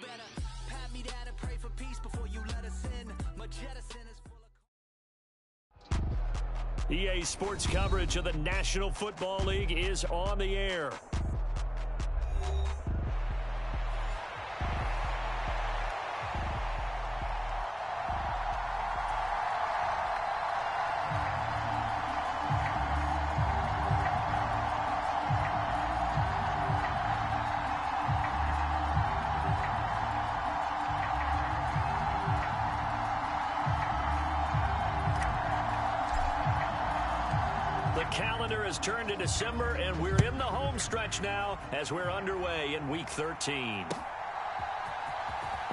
better pat me down and pray for peace before you let us in. My jettison is full of... EA Sports coverage of the National Football League is on the air. Calendar has turned to December, and we're in the home stretch now as we're underway in Week 13.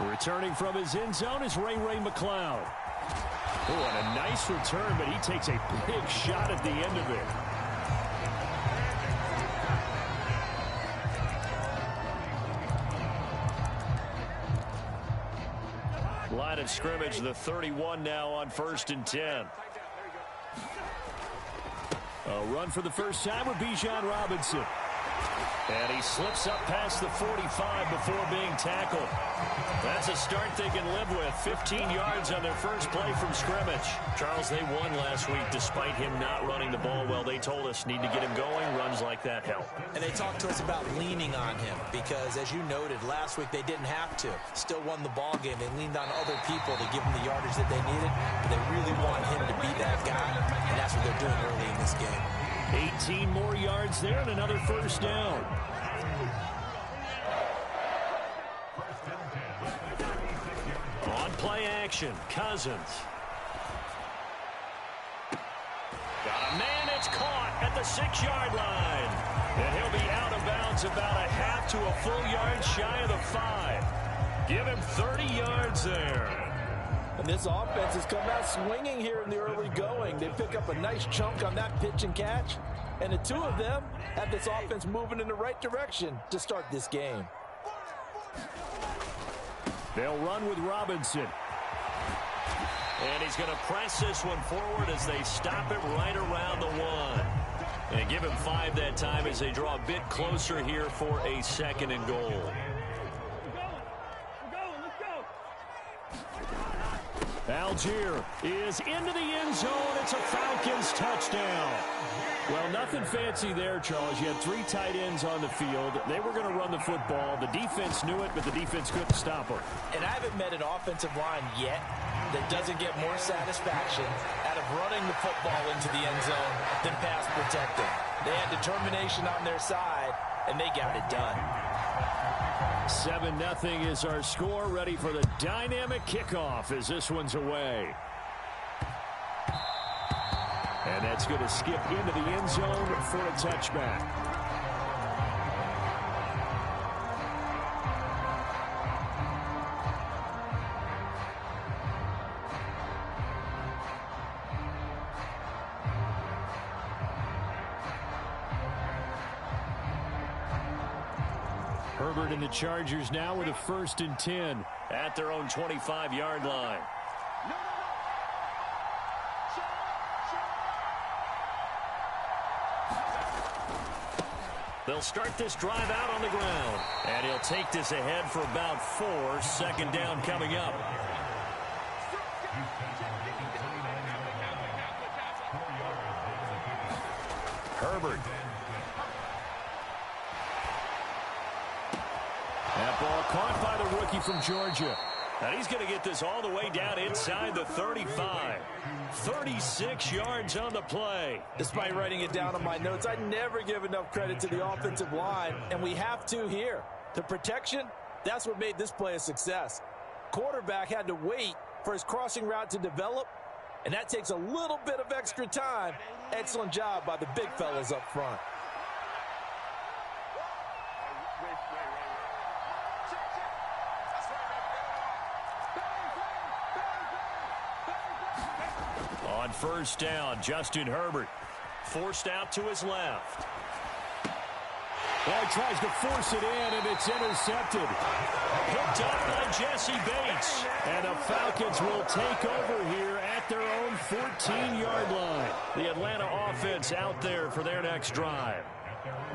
Returning from his end zone is Ray McLeod. Oh, and a nice return, but he takes a big shot at the end of it. Line of scrimmage, the 31 now on 1st and 10. A run for the first time with Bijan Robinson. And he slips up past the 45 before being tackled. That's a start they can live with. 15 yards on their first play from scrimmage. Charles, they won last week despite him not running the ball well. They told us need to get him going. Runs like that help. And they talked to us about leaning on him because, as you noted, last week they didn't have to. Still won the ball game. They leaned on other people to give him the yardage that they needed. But they really want him to be that guy, and that's what they're doing early in this game. 18 more yards there and another first down. On play action, Cousins. Got a man, it's caught at the 6-yard line. And he'll be out of bounds about a half to a full yard shy of the 5. Give him 30 yards there. And this offense has come out swinging here in the early going. They pick up a nice chunk on that pitch and catch. And the two of them have this offense moving in the right direction to start this game. They'll run with Robinson. And he's going to press this one forward as they stop it right around the 1. And give him 5 that time as they draw a bit closer here for a 2nd and goal. Algier is into the end zone. It's a Falcons touchdown. Well, nothing fancy there, Charles. You had 3 tight ends on the field. They were going to run the football. The defense knew it, but the defense couldn't stop them. And I haven't met an offensive line yet that doesn't get more satisfaction out of running the football into the end zone than pass protecting. They had determination on their side, and they got it done. 7-0 is our score, ready for the dynamic kickoff as this one's away. And that's going to skip into the end zone for a touchback. Herbert and the Chargers now with a 1st and 10 at their own 25-yard line. They'll start this drive out on the ground. And he'll take this ahead for about 4. 2nd down coming up. Herbert. That ball caught by the rookie from Georgia. And he's going to get this all the way down inside the 35. 36 yards on the play. Despite writing it down on my notes, I never give enough credit to the offensive line, and we have to here. The protection, that's what made this play a success. Quarterback had to wait for his crossing route to develop, and that takes a little bit of extra time. Excellent job by the big fellas up front. On 1st down, Justin Herbert forced out to his left. Well, he tries to force it in, and it's intercepted. Picked up by Jesse Bates. And the Falcons will take over here at their own 14-yard line. The Atlanta offense out there for their next drive.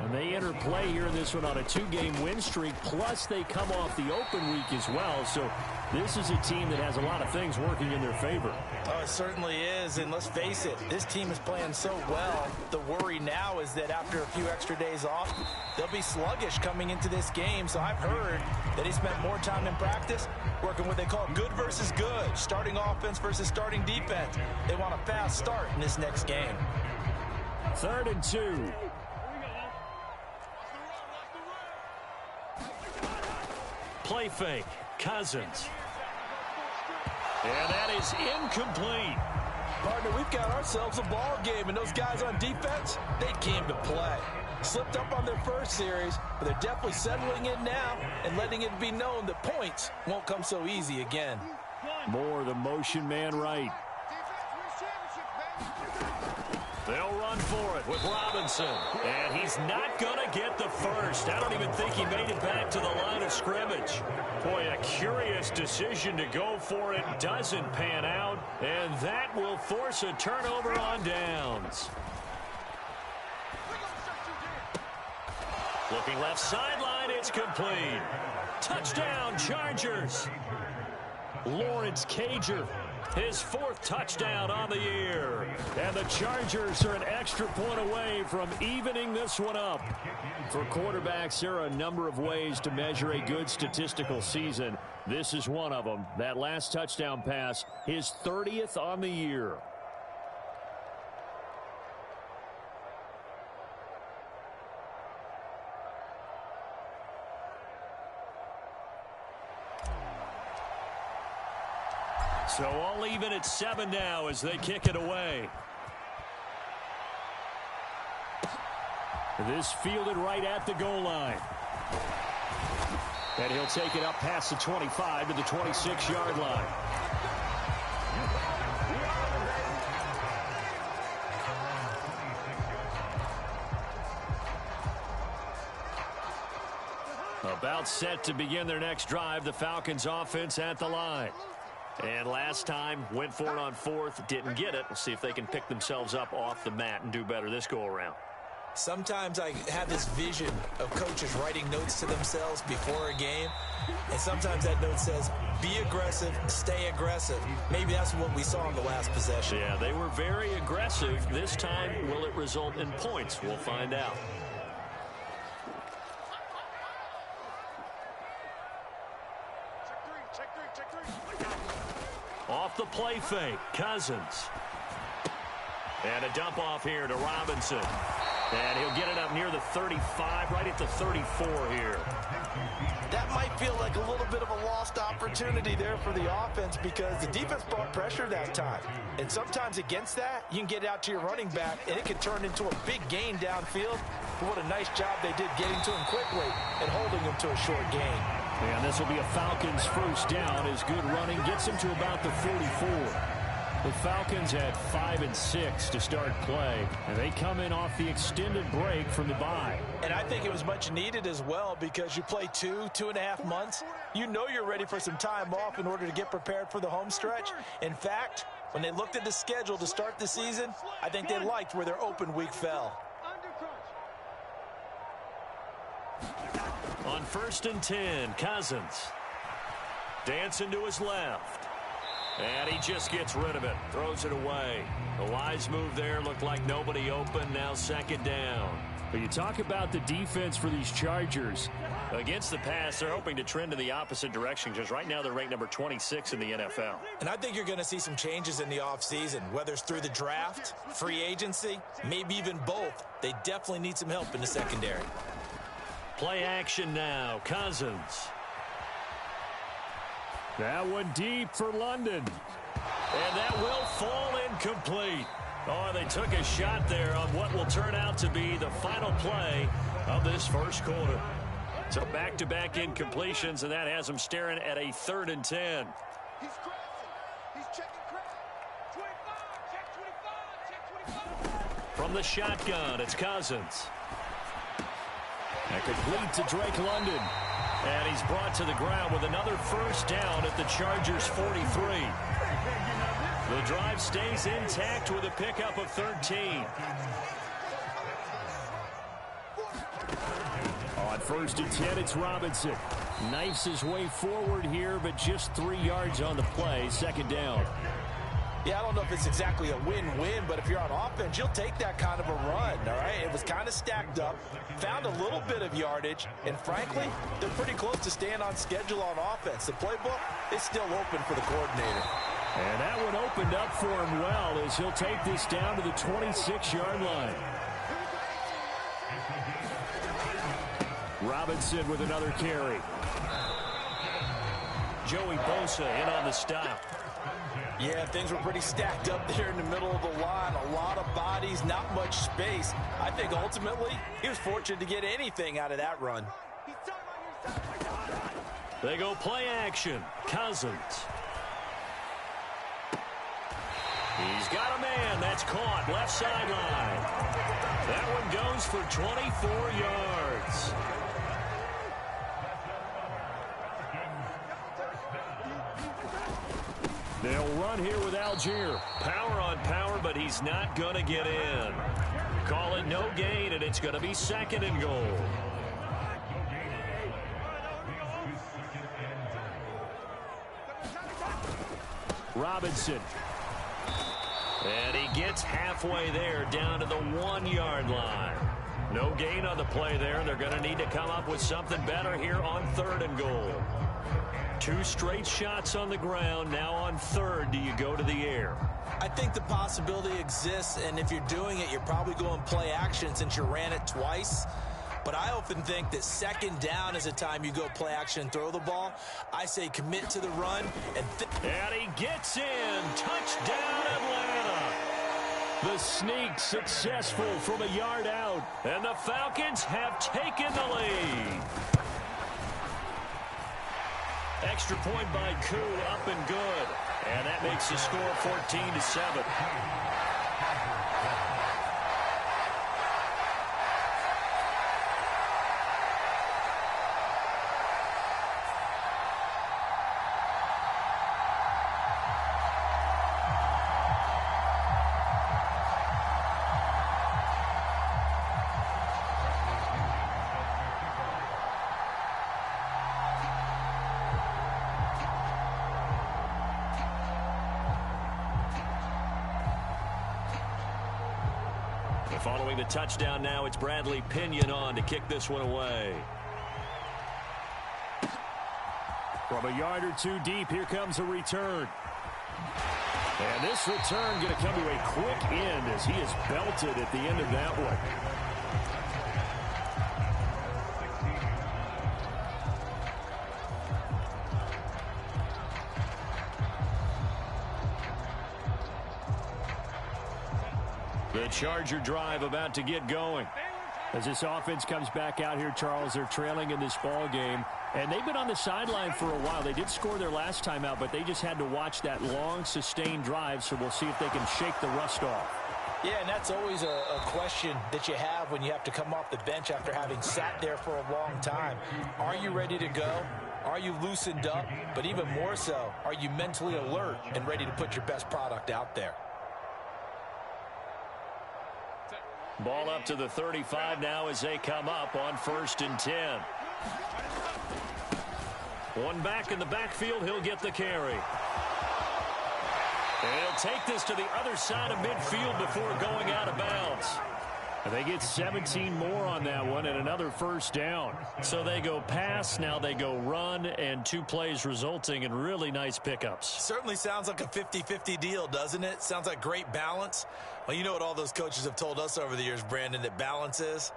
And they enter play here in this one on a 2-game win streak, plus they come off the open week as well. So this is a team that has a lot of things working in their favor. Oh, it certainly is, and let's face it, this team is playing so well. The worry now is that after a few extra days off, they'll be sluggish coming into this game. So I've heard that he spent more time in practice working what they call good versus good, starting offense versus starting defense. They want a fast start in this next game. 3rd and 2. Play fake. Cousins. And that is incomplete. Partner, we've got ourselves a ball game, and those guys on defense, they came to play. Slipped up on their first series, but they're definitely settling in now and letting it be known that points won't come so easy again. Moore, the motion man right. They'll run for it with Robinson. And he's not going to get the first. I don't even think he made it back to the line of scrimmage. Boy, a curious decision to go for it. Doesn't pan out. And that will force a turnover on downs. Looking left sideline, it's complete. Touchdown, Chargers. Lawrence Cager, his 4th touchdown on the year. And the Chargers are an extra point away from evening this one up. For quarterbacks, there are a number of ways to measure a good statistical season. This is one of them. That last touchdown pass, his 30th on the year. So all even at 7 now as they kick it away. This fielded right at the goal line. And he'll take it up past the 25 to the 26-yard line. About set to begin their next drive, the Falcons offense at the line. And last time, went for it on 4th, didn't get it. We'll see if they can pick themselves up off the mat and do better this go-around. Sometimes I have this vision of coaches writing notes to themselves before a game, and sometimes that note says, be aggressive, stay aggressive. Maybe that's what we saw in the last possession. Yeah, they were very aggressive. This time, will it result in points? We'll find out. Off the play fake, Cousins. And a dump off here to Robinson. And he'll get it up near the 35, right at the 34 here. That might feel like a little bit of a lost opportunity there for the offense because the defense brought pressure that time. And sometimes against that, you can get out to your running back, and it can turn into a big gain downfield. But what a nice job they did getting to him quickly and holding him to a short gain. And this will be a Falcons first down as good running gets them to about the 44. The Falcons had 5 and 6 to start play, and they come in off the extended break from the bye. And I think it was much needed as well because you play 2.5 months. You know you're ready for some time off in order to get prepared for the home stretch. In fact, when they looked at the schedule to start the season, I think they liked where their open week fell. On 1st and 10, Cousins. Dancing to his left. And he just gets rid of it. Throws it away. A wise move there. Looked like nobody open. Now 2nd down. But you talk about the defense for these Chargers. Against the pass, they're hoping to trend in the opposite direction because right now they're ranked number 26 in the NFL. And I think you're going to see some changes in the offseason, whether it's through the draft, free agency, maybe even both. They definitely need some help in the secondary. Play action now. Cousins. That one deep for London. And that will fall incomplete. Oh, they took a shot there on what will turn out to be the final play of this first quarter. So back-to-back incompletions, and that has them staring at a 3rd and 10. He's crossing. He's checking crack. 25. Check 25. Check 25. From the shotgun, it's Cousins. A complete to Drake London. And he's brought to the ground with another first down at the Chargers' 43. The drive stays intact with a pickup of 13. 1st and 10, it's Robinson. Knifes his way forward here, but just 3 yards on the play. 2nd down. Yeah, I don't know if it's exactly a win-win, but if you're on offense, you'll take that kind of a run, all right? It was kind of stacked up, found a little bit of yardage, and frankly, they're pretty close to staying on schedule on offense. The playbook is still open for the coordinator. And that one opened up for him well as he'll take this down to the 26-yard line. Robinson with another carry. Joey Bosa in on the stop. Yeah, things were pretty stacked up there in the middle of the line. A lot of bodies, not much space. I think ultimately he was fortunate to get anything out of that run. They go play action. Cousins. He's got a man. That's caught. Left sideline. That one goes for 24 yards. They'll run here with Algier. Power on power, but he's not going to get in. Call it no gain, and it's going to be 2nd and goal. Robinson. And he gets halfway there, down to the 1-yard line. No gain on the play there. They're going to need to come up with something better here on 3rd and goal. 2 straight shots on the ground. Now on 3rd, do you go to the air? I think the possibility exists, and if you're doing it, you're probably going play action since you ran it twice. But I often think that 2nd down is a time you go play action and throw the ball. I say commit to the run. And he gets in. Touchdown, Atlanta. The sneak successful from a yard out. And the Falcons have taken the lead. Extra point by Koo, up and good. And that makes the score 14-7. Following the touchdown now, it's Bradley Pinion on to kick this one away. From a yard or 2 deep, here comes a return. And this return going to come to a quick end as he is belted at the end of that one. The Charger drive about to get going. As this offense comes back out here, Charles, they're trailing in this ball game. And they've been on the sideline for a while. They did score their last time out, but they just had to watch that long, sustained drive. So we'll see if they can shake the rust off. Yeah, and that's always a question that you have when you have to come off the bench after having sat there for a long time. Are you ready to go? Are you loosened up? But even more so, are you mentally alert and ready to put your best product out there? Ball up to the 35 now as they come up on 1st and 10. One back in the backfield, he'll get the carry. And he'll take this to the other side of midfield before going out of bounds. And they get 17 more on that one and another 1st down. So they go pass, now they go run, and 2 plays resulting in really nice pickups. Certainly sounds like a 50-50 deal, doesn't it? Sounds like great balance. Well, you know what all those coaches have told us over the years, Brandon, that balance is?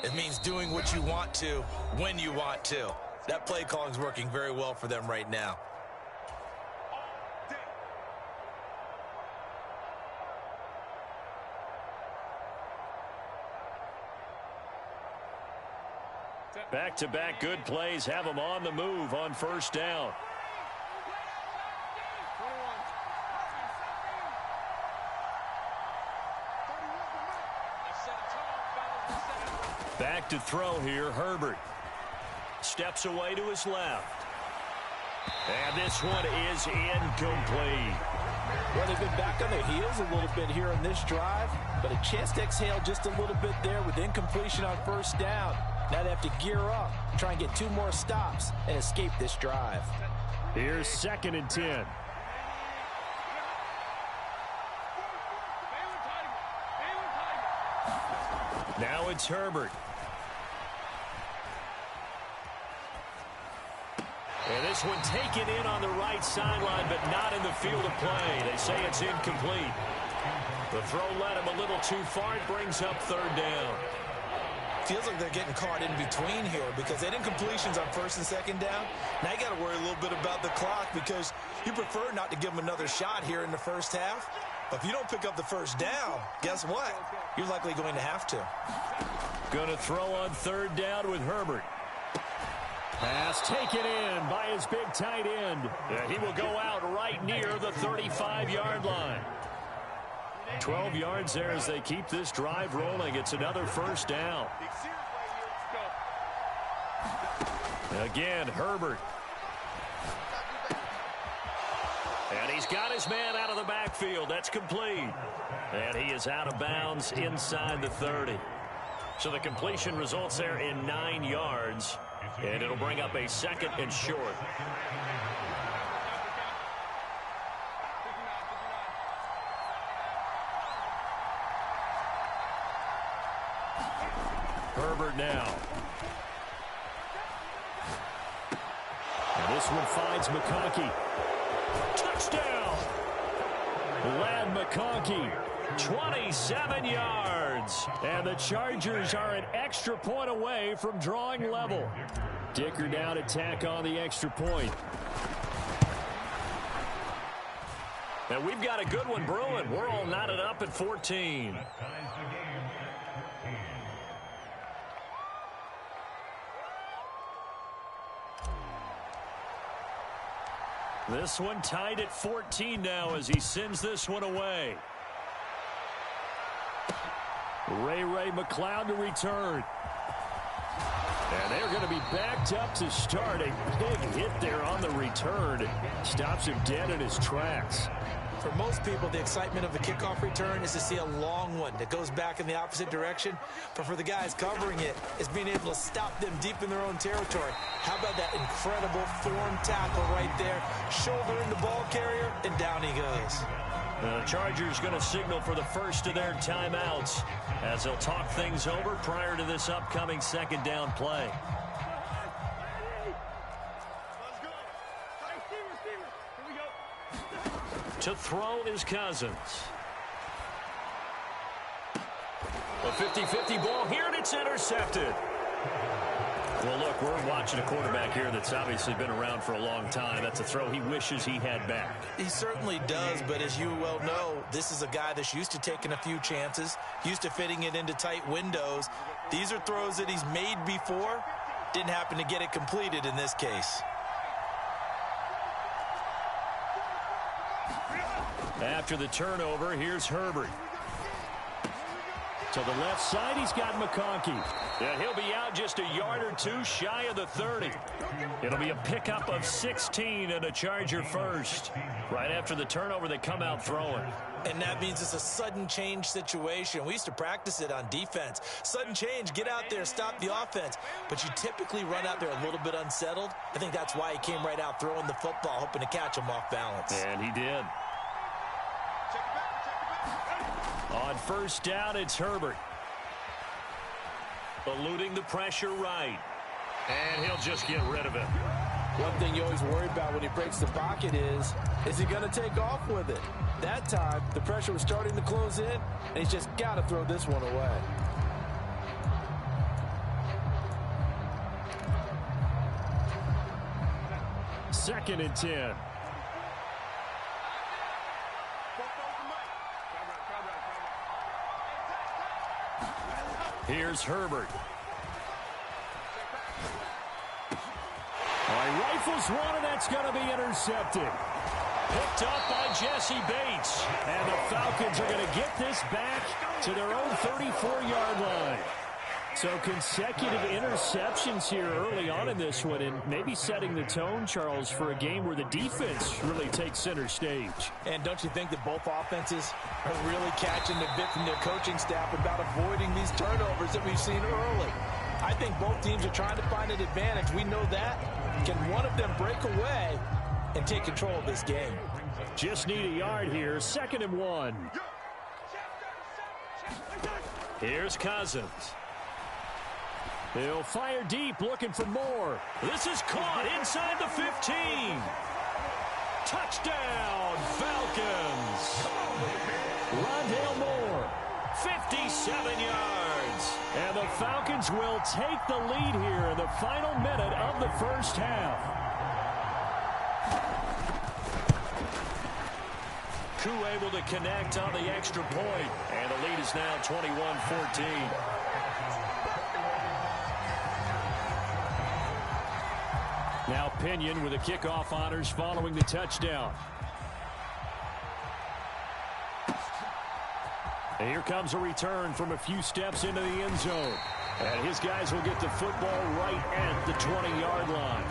It means doing what you want to when you want to. That play calling is working very well for them right now. Back-to-back good plays have them on the move on 1st down. Back to throw here, Herbert. Steps away to his left. And this one is incomplete. Well, they've been back on their heels a little bit here on this drive, but a chance to exhale just a little bit there with incompletion on 1st down. Now they have to gear up, try and get 2 more stops, and escape this drive. Here's 2nd and 10. Now it's Herbert. And this one taken in on the right sideline, but not in the field of play. They say it's incomplete. The throw led him a little too far. It brings up 3rd down. Feels like they're getting caught in between here because they did completions on 1st and 2nd down. Now you got to worry a little bit about the clock because you prefer not to give them another shot here in the first half. But if you don't pick up the 1st down, guess what? You're likely going to have to. Going to throw on 3rd down with Herbert. Pass taken in by his big tight end. And he will go out right near the 35-yard line. 12 yards there as they keep this drive rolling. It's another 1st down. Again, Herbert. And he's got his man out of the backfield. That's complete. And he is out of bounds inside the 30. So the completion results there in 9 yards. And it'll bring up a 2nd and short. Herbert now. And this one finds McConkey. Touchdown! Lad McConkey, 27 yards. And the Chargers are an extra point away from drawing level. Dicker down to tack on the extra point. And we've got a good one brewing. We're all knotted up at 14. This one tied at 14 now as he sends this one away. Ray McCloud to return. And they're going to be backed up to start. A big hit there on the return. Stops him dead in his tracks. For most people, the excitement of a kickoff return is to see a long one that goes back in the opposite direction. But for the guys covering it, it's being able to stop them deep in their own territory. How about that incredible form tackle right there? Shoulder in the ball carrier, and down he goes. The Chargers going to signal for the first of their timeouts as they'll talk things over prior to this upcoming 2nd down play. To throw is Cousins. A 50-50 ball here, and it's intercepted. Well, look, we're watching a quarterback here that's obviously been around for a long time. That's a throw he wishes he had back. He certainly does, but as you well know, this is a guy that's used to taking a few chances, used to fitting it into tight windows. These are throws that he's made before. Didn't happen to get it completed in this case. After the turnover, here's Herbert. To the left side, he's got McConkey. And he'll be out just a yard or two shy of the 30. It'll be a pickup of 16 and a Charger first. Right after the turnover, they come out throwing. And that means it's a sudden change situation. We used to practice it on defense. Sudden change, get out there, stop the offense. But you typically run out there a little bit unsettled. I think that's why he came right out throwing the football, hoping to catch him off balance. And he did. On 1st down, it's Herbert. Eluding the pressure right. And he'll just get rid of it. One thing you always worry about when he breaks the pocket is he going to take off with it? That time, the pressure was starting to close in, and he's just got to throw this one away. Second and 10. Here's Herbert. All right, rifles one, and that's going to be intercepted. Picked up by Jesse Bates. And the Falcons are going to get this back to their own 34-yard line. So consecutive interceptions here early on in this one, and maybe setting the tone, Charles, for a game where the defense really takes center stage. And don't you think that both offenses are really catching the bit from their coaching staff about avoiding these turnovers that we've seen early? I think both teams are trying to find an advantage. We know that. Can one of them break away and take control of this game? Just need a yard here. 2nd and 1. Here's Cousins. He'll fire deep, looking for more. This is caught inside the 15. Touchdown, Falcons. Rondale Moore, 57 yards. And the Falcons will take the lead here in the final minute of the first half. Gotw able to connect on the extra point. And the lead is now 21-14. Now Pinion with the kickoff honors following the touchdown. And here comes a return from a few steps into the end zone. And his guys will get the football right at the 20-yard line.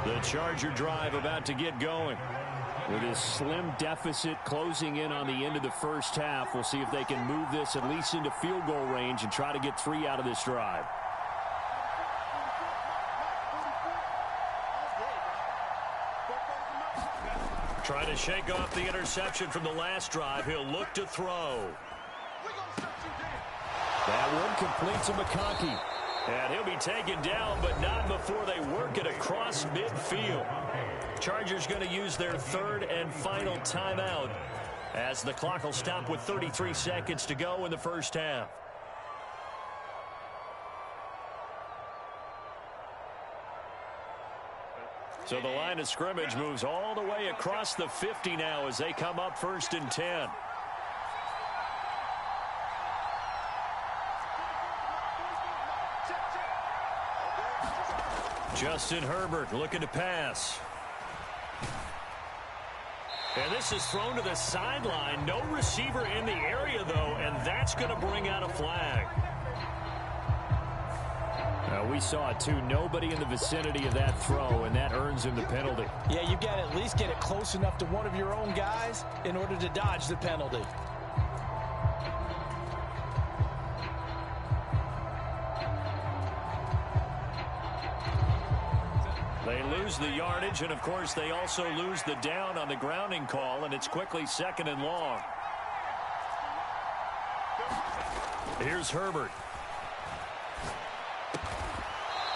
The Charger drive about to get going. With his slim deficit closing in on the end of the first half, we'll see if they can move this at least into field goal range and try to get 3 out of this drive. Trying to shake off the interception from the last drive. He'll look to throw. That one complete to McConkey. And he'll be taken down, but not before they work it across midfield. Chargers going to use their 3rd and final timeout as the clock will stop with 33 seconds to go in the first half. So the line of scrimmage moves all the way across the 50 now as they come up 1st and 10. Justin Herbert looking to pass. And this is thrown to the sideline. No receiver in the area, though, and that's going to bring out a flag. We saw it, too. Nobody in the vicinity of that throw, and that earns him the penalty. Yeah, you got to at least get it close enough to one of your own guys in order to dodge the penalty. They lose the yardage, and, of course, they also lose the down on the grounding call, and it's quickly 2nd and long. Here's Herbert.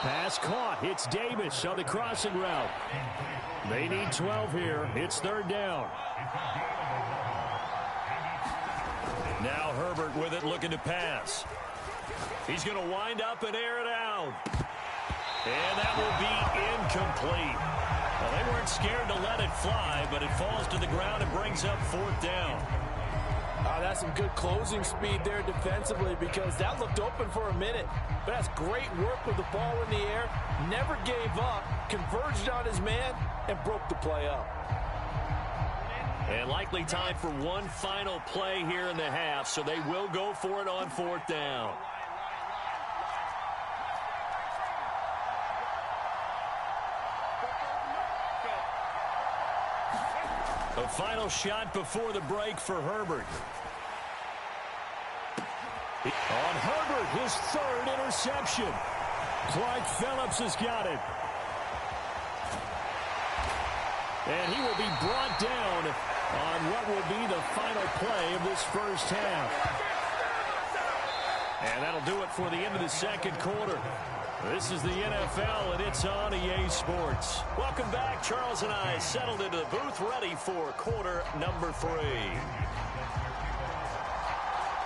Pass caught. It's Davis on the crossing route. They need 12 here. It's 3rd down. Now Herbert with it, looking to pass. He's going to wind up and air it out. And that will be incomplete. Well, they weren't scared to let it fly, but it falls to the ground and brings up 4th down. That's some good closing speed there defensively because that looked open for a minute. But that's great work with the ball in the air. Never gave up, converged on his man, and broke the play up. And likely time for one final play here in the half, so they will go for it on 4th down. A final shot before the break for Herbert. On Herbert, his 3rd interception. Clark Phillips has got it. And he will be brought down on what will be the final play of this first half. And that'll do it for the end of the 2nd quarter. This is the NFL, and it's on EA Sports. Welcome back. Charles and I settled into the booth, ready for quarter number 3.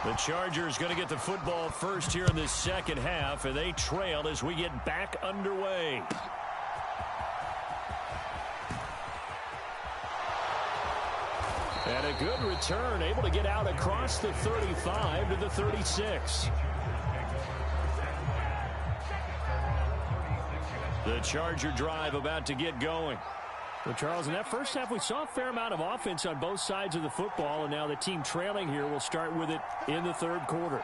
The Chargers going to get the football first here in this 2nd half, and they trail as we get back underway. And a good return, able to get out across the 35 to the 36. The Charger drive about to get going. Well, Charles, in that first half, we saw a fair amount of offense on both sides of the football, and now the team trailing here will start with it in the 3rd quarter.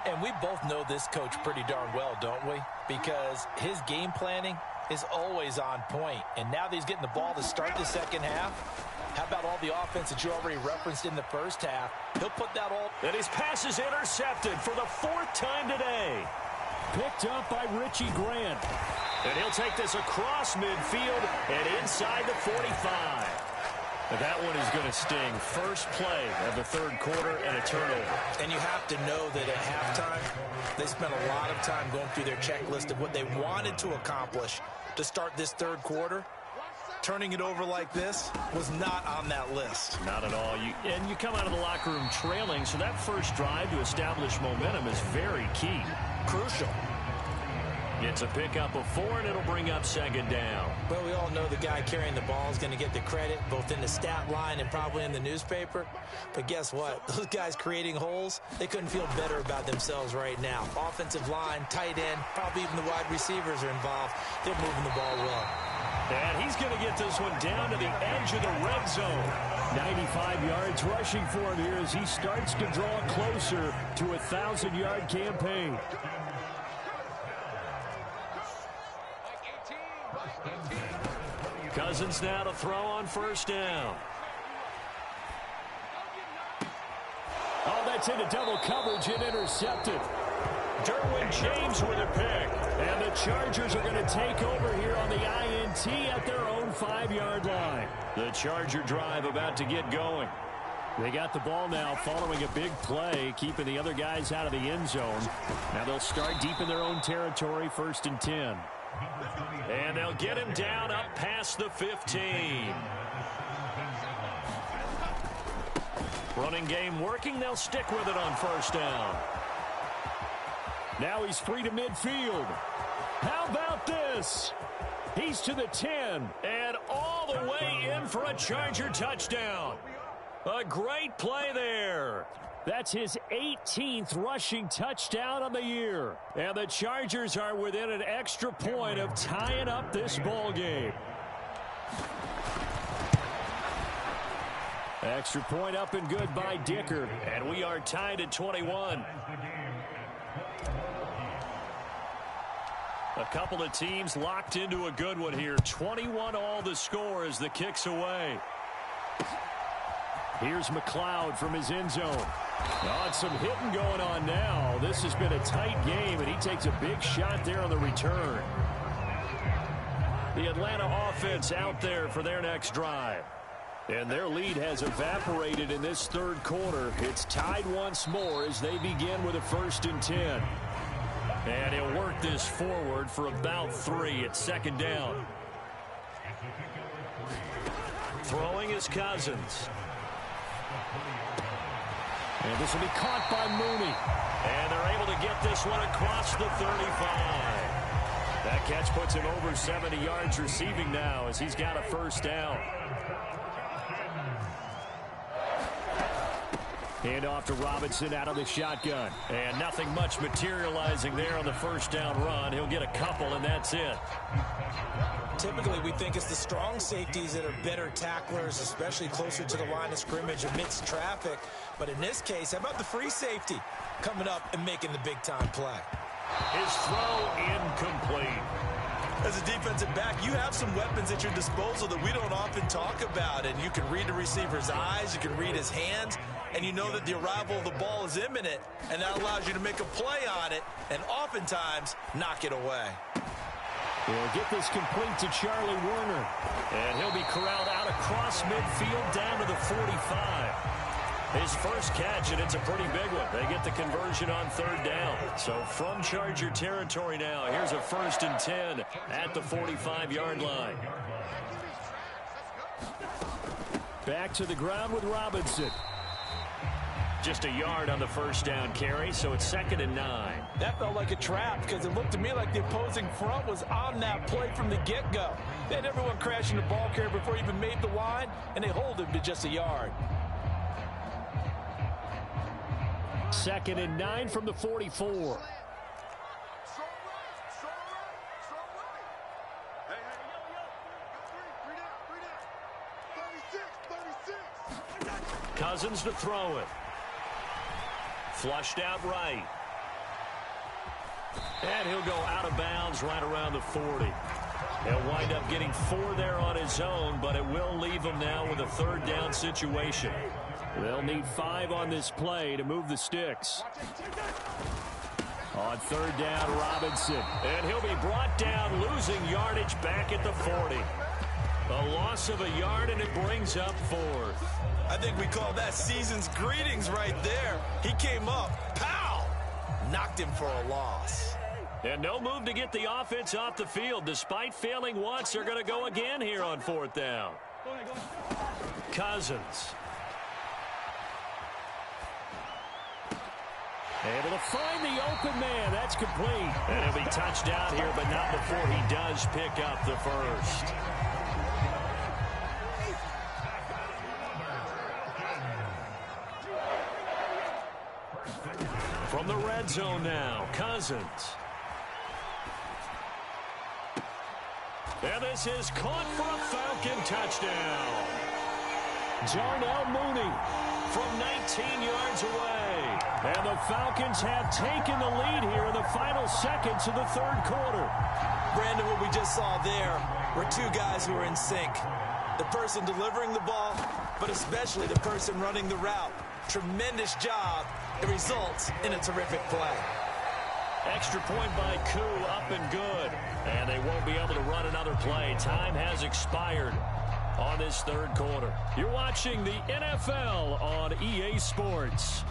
And we both know this coach pretty darn well, don't we? Because his game planning is always on point, and now that he's getting the ball to start the second half, how about all the offense that you already referenced in the first half? He'll put that all... And his pass is intercepted for the 4th time today. Picked up by Richie Grant. And he'll take this across midfield and inside the 45. But that one is going to sting. First play of the third quarter and a turnover. And you have to know that at halftime, they spent a lot of time going through their checklist of what they wanted to accomplish to start this third quarter. Turning it over like this was not on that list. Not at all. And you come out of the locker room trailing, so that first drive to establish momentum is very key. Crucial. It's a pickup of 4, and it'll bring up second down. Well, we all know the guy carrying the ball is going to get the credit, both in the stat line and probably in the newspaper. But guess what? Those guys creating holes, they couldn't feel better about themselves right now. Offensive line, tight end, probably even the wide receivers are involved. They're moving the ball well. And he's going to get this one down to the edge of the red zone. 95 yards rushing for him here as he starts to draw closer to a 1,000-yard campaign. Cousins now to throw on first down. Oh, that's into double coverage and intercepted. Derwin James with a pick. And the Chargers are going to take over here on the INT at their own 5-yard line. The Charger drive about to get going. They got the ball now following a big play, keeping the other guys out of the end zone. Now they'll start deep in their own territory, 1st and 10. And they'll get him down up past the 15. Running game working. They'll stick with it on first down. Now he's free to midfield. How about this? He's to the 10 and all the way in for a Charger touchdown. A great play there. That's his 18th rushing touchdown on the year. And the Chargers are within an extra point of tying up this ball game. Extra point up and good by Dicker. And we are tied at 21. A couple of teams locked into a good one here. 21 all the score as the kick's away. Here's McLeod from his end zone. Oh, it's some hitting going on now. This has been a tight game, and he takes a big shot there on the return. The Atlanta offense out there for their next drive. And their lead has evaporated in this third quarter. It's tied once more as they begin with a 1st and 10. And he'll work this forward for about 3 at second down. Throwing is Cousins. And this will be caught by Mooney. And they're able to get this one across the 35. That catch puts him over 70 yards receiving now as he's got a first down. Hand off to Robinson out of the shotgun. And nothing much materializing there on the first down run. He'll get a couple, and that's it. Typically, we think it's the strong safeties that are better tacklers, especially closer to the line of scrimmage amidst traffic. But in this case, how about the free safety coming up and making the big-time play? His throw incomplete. As a defensive back, you have some weapons at your disposal that we don't often talk about. And you can read the receiver's eyes, you can read his hands, and you know that the arrival of the ball is imminent, and that allows you to make a play on it and oftentimes knock it away. He'll get this complete to Charlie Werner. And he'll be corralled out across midfield down to the 45. His first catch, and it's a pretty big one. They get the conversion on third down. So from Charger territory now, here's a 1st and 10 at the 45-yard line. Back to the ground with Robinson. Just a yard on the first down carry, so it's 2nd and 9. That felt like a trap because it looked to me like the opposing front was on that play from the get-go. They had everyone crashing the ball carrier before he even made the line, and they hold him to just a yard. 2nd and 9 from the 44. Cousins to throw it. Flushed out right. And he'll go out of bounds right around the 40. He'll wind up getting 4 there on his own, but it will leave him now with a 3rd down situation. They'll need 5 on this play to move the sticks. On 3rd down, Robinson. And he'll be brought down, losing yardage back at the 40. A loss of a yard, and it brings up 4th. I think we call that season's greetings right there. He came up, pow! Knocked him for a loss. And no move to get the offense off the field. Despite failing once, they're going to go again here on 4th down. Cousins. Able to find the open man. That's complete. And he'll be touched down here, but not before he does pick up the 1st. From the red zone now, Cousins. And this is caught for a Falcon touchdown. Darnell Mooney from 19 yards away. And the Falcons have taken the lead here in the final seconds of the 3rd quarter. Brandon, what we just saw there were 2 guys who are in sync. The person delivering the ball, but especially the person running the route. Tremendous job. It results in a terrific play. Extra point by Gotw, up and good. And they won't be able to run another play. Time has expired on this 3rd quarter. You're watching the NFL on EA Sports.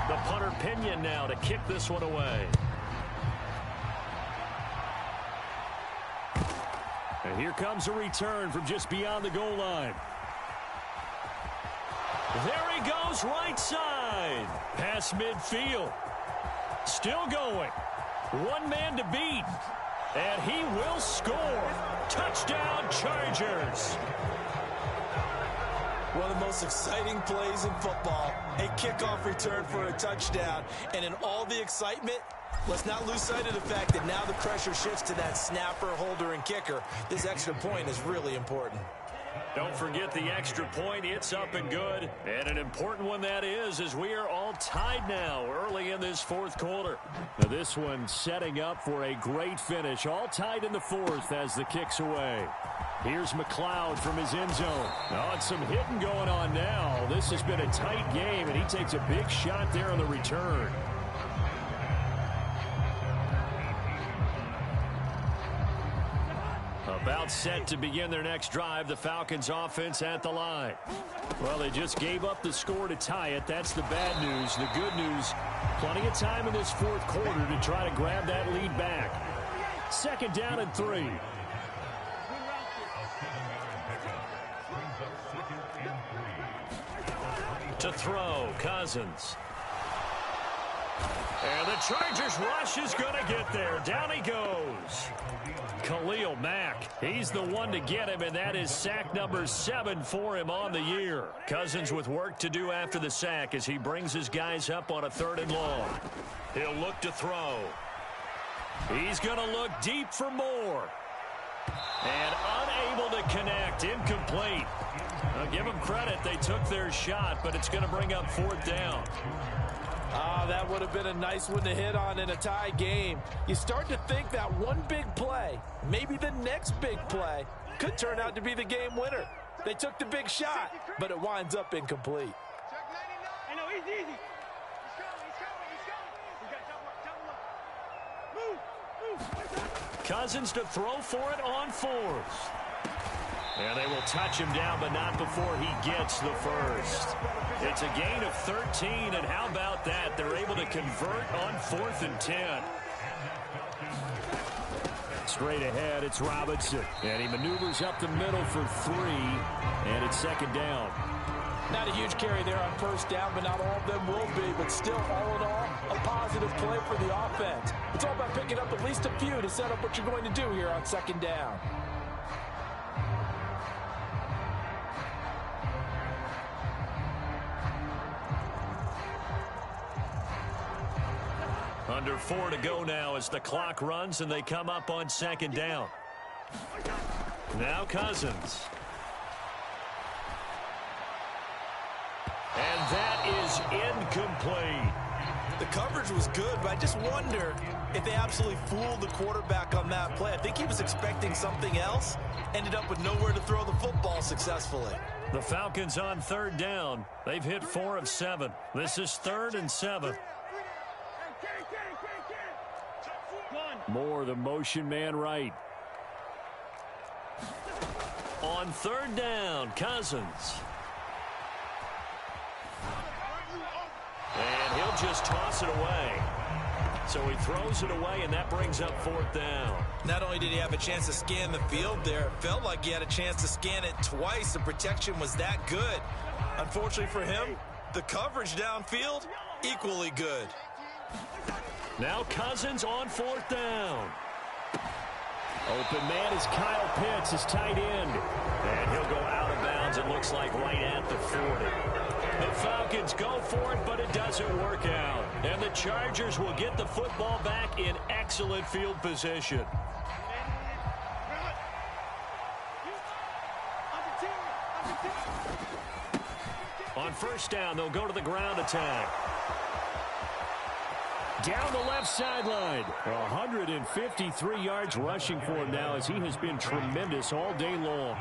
The punter Pinion now to kick this one away. And here comes a return from just beyond the goal line. There he goes, right side. Past midfield. Still going. 1 man to beat. And he will score. Touchdown, Chargers. One of the most exciting plays in football. A kickoff return for a touchdown. And in all the excitement, let's not lose sight of the fact that now the pressure shifts to that snapper, holder, and kicker. This extra point is really important. Don't forget the extra point. It's up and good. And an important one that is, as we are all tied now early in this 4th quarter. Now this one setting up for a great finish. All tied in the 4th as the kick's away. Here's McLeod from his end zone. Oh, and some hitting going on now. This has been a tight game, and he takes a big shot there on the return. About set to begin their next drive, the Falcons offense at the line. Well, they just gave up the score to tie it. That's the bad news. The good news, plenty of time in this 4th quarter to try to grab that lead back. 2nd down and 3. To throw, Cousins. And the Chargers rush is going to get there. Down he goes. Khalil Mack, he's the one to get him, and that is sack number 7 for him on the year. Cousins with work to do after the sack as he brings his guys up on a 3rd and long. He'll look to throw. He's going to look deep for more. And unable to connect, incomplete. I'll give them credit, they took their shot, but it's going to bring up 4th down. That would have been a nice one to hit on in a tie game. You start to think that one big play, maybe the next big play, could turn out to be the game winner. They took the big shot, but it winds up incomplete. Check 99. I know, he's easy. He's coming. We got double up. Move. Cousins to throw for it on 4th. And they will touch him down, but not before he gets the 1st. It's a gain of 13, and how about that? They're able to convert on 4th and 10. Straight ahead, it's Robinson. And he maneuvers up the middle for 3, and it's 2nd down. Not a huge carry there on 1st down, but not all of them will be. But still, all in all, a positive play for the offense. It's all about picking up at least a few to set up what you're going to do here on 2nd down. Under 4 to go now as the clock runs and they come up on second down. Now Cousins. And that is incomplete. The coverage was good, but I just wonder if they absolutely fooled the quarterback on that play. I think he was expecting something else, ended up with nowhere to throw the football successfully. The Falcons on third down. They've hit 4 of 7. This is 3rd and 7. More the motion man right. On third down, Cousins. And he'll just toss it away. So he throws it away, and that brings up 4th down. Not only did he have a chance to scan the field there, it felt like he had a chance to scan it twice. The protection was that good. Unfortunately for him, the coverage downfield, equally good. Now Cousins on 4th down. Open man is Kyle Pitts, his tight end. And he'll go out of bounds, it looks like, right at the 40. The Falcons go for it, but it doesn't work out. And the Chargers will get the football back in excellent field position. On first down, they'll go to the ground attack. Down the left sideline. 153 yards rushing for him now as he has been tremendous all day long.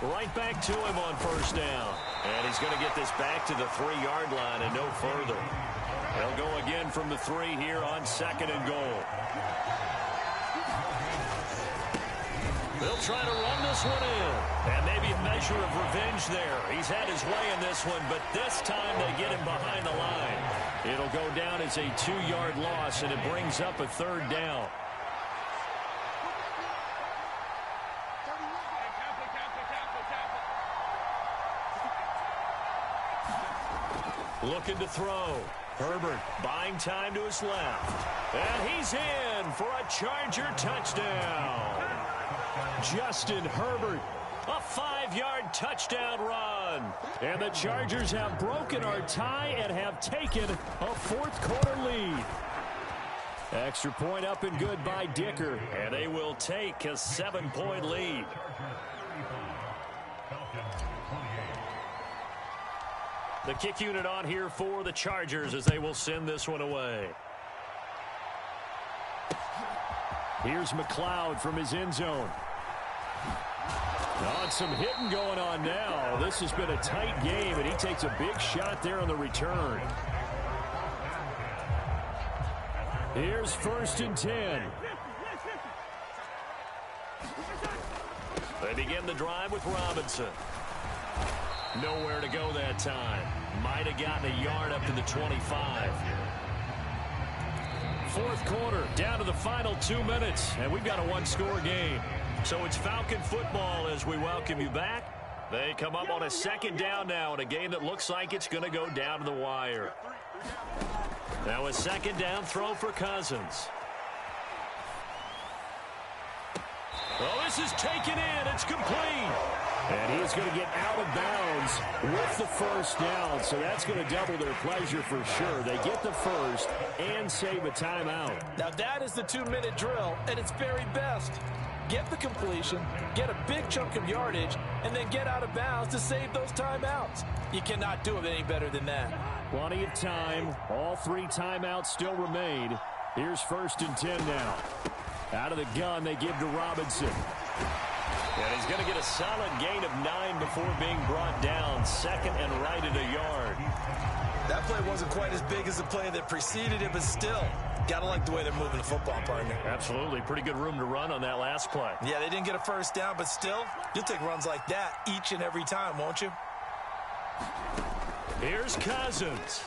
Right back to him on first down. And he's going to get this back to the 3-yard line and no further. They'll go again from the 3 here on 2nd and goal. They'll try to run this one in. And maybe a measure of revenge there. He's had his way in this one, but this time they get him behind the line. It'll go down as a 2-yard loss, and it brings up a 3rd down. Looking to throw. Herbert buying time to his left. And he's in for a Charger touchdown. Justin Herbert, a 5-yard touchdown run. And the Chargers have broken our tie and have taken a 4th quarter lead. Extra point up and good by Dicker. And they will take a 7-point lead. The kick unit on here for the Chargers as they will send this one away. Here's McLeod from his end zone. Oh, some hitting going on now. This has been a tight game, and he takes a big shot there on the return. Here's 1st and 10. They begin the drive with Robinson. Nowhere to go that time. Might have gotten a yard up to the 25. 4th quarter, down to the final 2 minutes, and we've got a 1-score game. So it's Falcon football as we welcome you back. They come up on a 2nd down now in a game that looks like it's going to go down to the wire. Now a 2nd down throw for Cousins. Oh, this is taken in. It's complete. And he's going to get out of bounds with the 1st down, so that's going to double their pleasure for sure. They get the 1st and save a timeout. Now that is the 2-minute drill at its very best. Get the completion, get a big chunk of yardage, and then get out of bounds to save those timeouts. You cannot do it any better than that. Plenty of time. All 3 timeouts still remain. Here's 1st and 10 now. Out of the gun, they give to Robinson. And he's going to get a solid gain of 9 before being brought down. 2nd and right at a yard. That play wasn't quite as big as the play that preceded it, but still, got to like the way they're moving the football, partner. Absolutely. Pretty good room to run on that last play. Yeah, they didn't get a 1st down, but still, you'll take runs like that each and every time, won't you? Here's Cousins.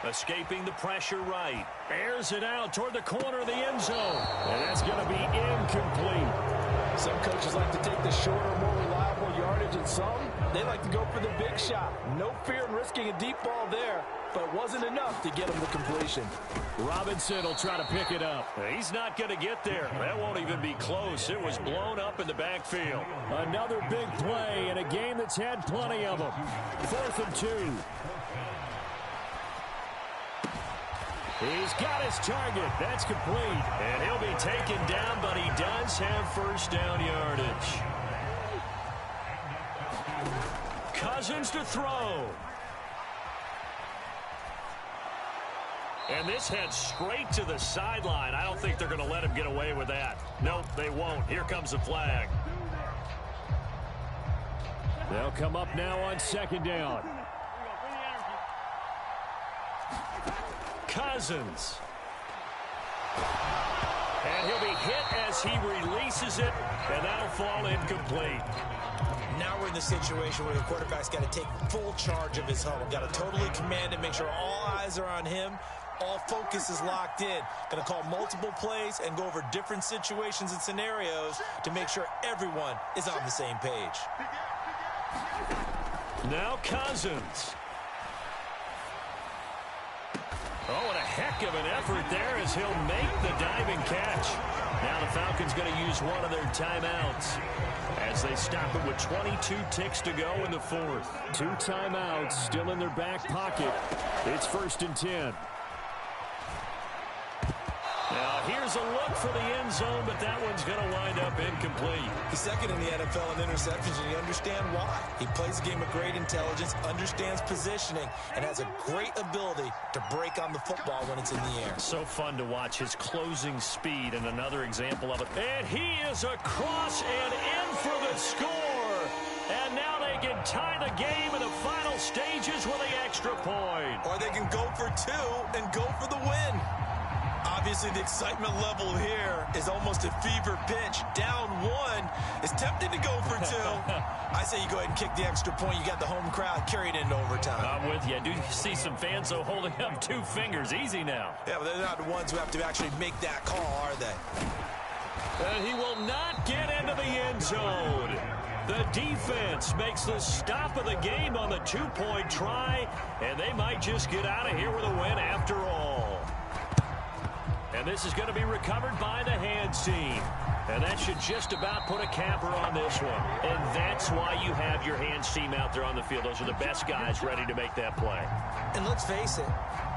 Escaping the pressure right. Airs it out toward the corner of the end zone. And that's going to be incomplete. Some coaches like to take the shorter, more reliable yardage, and some They like to go for the big shot. No fear in risking a deep ball there, but it wasn't enough to get him to completion. Robinson will try to pick it up. He's not going to get there. That won't even be close. It was blown up in the backfield. Another big play in a game that's had plenty of them. 4th and 2. He's got his target. That's complete. And he'll be taken down, but he does have first down yardage. Cousins to throw. And this heads straight to the sideline. I don't think they're going to let him get away with that. Nope, they won't. Here comes the flag. They'll come up now on 2nd down. Cousins. And he'll be hit as he releases it, and that'll fall incomplete. Now we're in the situation where the quarterback's got to take full charge of his home. Got to totally command it, make sure all eyes are on him. All focus is locked in. Going to call multiple plays and go over different situations and scenarios to make sure everyone is on the same page. Now Cousins. Oh, and a heck of an effort there as he'll make the diving catch. Now the Falcons going to use one of their timeouts as they stop it with 22 ticks to go in the 4th. 2 timeouts still in their back pocket. It's 1st and 10. Now here's a look for the end zone, but that one's going to wind up incomplete. He's second in the NFL in interceptions, and you understand why. He plays a game of great intelligence, understands positioning, and has a great ability to break on the football when it's in the air. So fun to watch his closing speed, and another example of it. And he is across and in for the score. And now they can tie the game in the final stages with the extra point. Or they can go for 2 and go for the win. Obviously, the excitement level here is almost a fever pitch. Down 1 is tempted to go for 2. I say you go ahead and kick the extra point. You got the home crowd carried into overtime. I'm with you. I do see some fans, though, holding up 2 fingers. Easy now. Yeah, but they're not the ones who have to actually make that call, are they? And he will not get into the end zone. The defense makes the stop of the game on the 2-point try, and they might just get out of here with a win after all. And this is going to be recovered by the hands team. And that should just about put a capper on this one. And that's why you have your hands team out there on the field. Those are the best guys ready to make that play. And let's face it,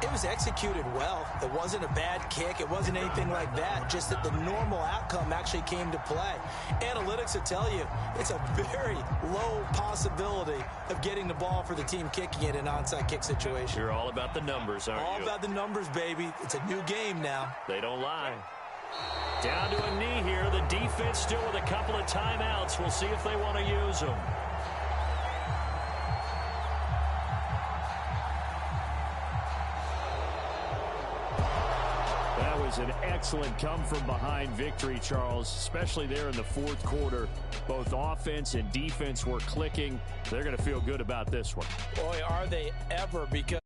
it was executed well. It wasn't a bad kick. It wasn't anything like that. Just that the normal outcome actually came to play. Analytics will tell you it's a very low possibility of getting the ball for the team kicking it in an onside kick situation. You're all about the numbers, aren't you? All about the numbers, baby. It's a new game now. They don't lie. Down to a knee here. The defense still with a couple of timeouts. We'll see if they want to use them. That was an excellent come-from-behind victory, Charles, especially there in the 4th quarter. Both offense and defense were clicking. They're going to feel good about this one. Boy, are they ever, because